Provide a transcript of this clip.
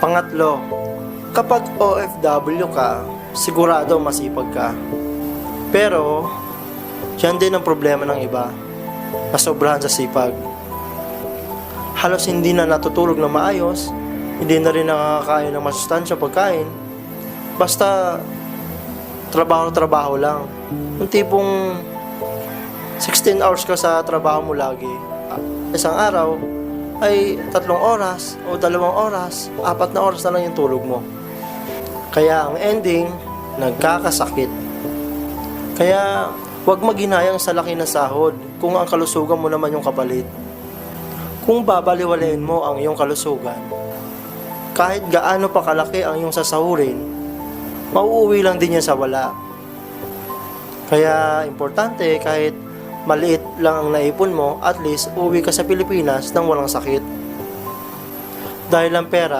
Pangatlo, kapag OFW ka, sigurado masipag ka. Pero, yan din ang problema ng iba, nasobrahan sa sipag. Halos hindi na natutulog na maayos, hindi na rin nakakakain ng masustansyang pagkain, basta trabaho-trabaho lang. Yung tipong 16 hours ka sa trabaho mo lagi. Isang araw ay 3 oras o 2 oras, 4 na oras na lang yung tulog mo. Kaya ang ending, nagkakasakit. Kaya huwag maghinayang sa laki ng sahod kung ang kalusugan mo naman yung kapalit. Kung babaliwalain mo ang iyong kalusugan, kahit gaano pa kalaki ang iyong sasahurin, mauuwi lang din yan sa wala. Kaya importante, kahit maliit lang ang naipon mo, at least uwi ka sa Pilipinas nang walang sakit. Dahil ang pera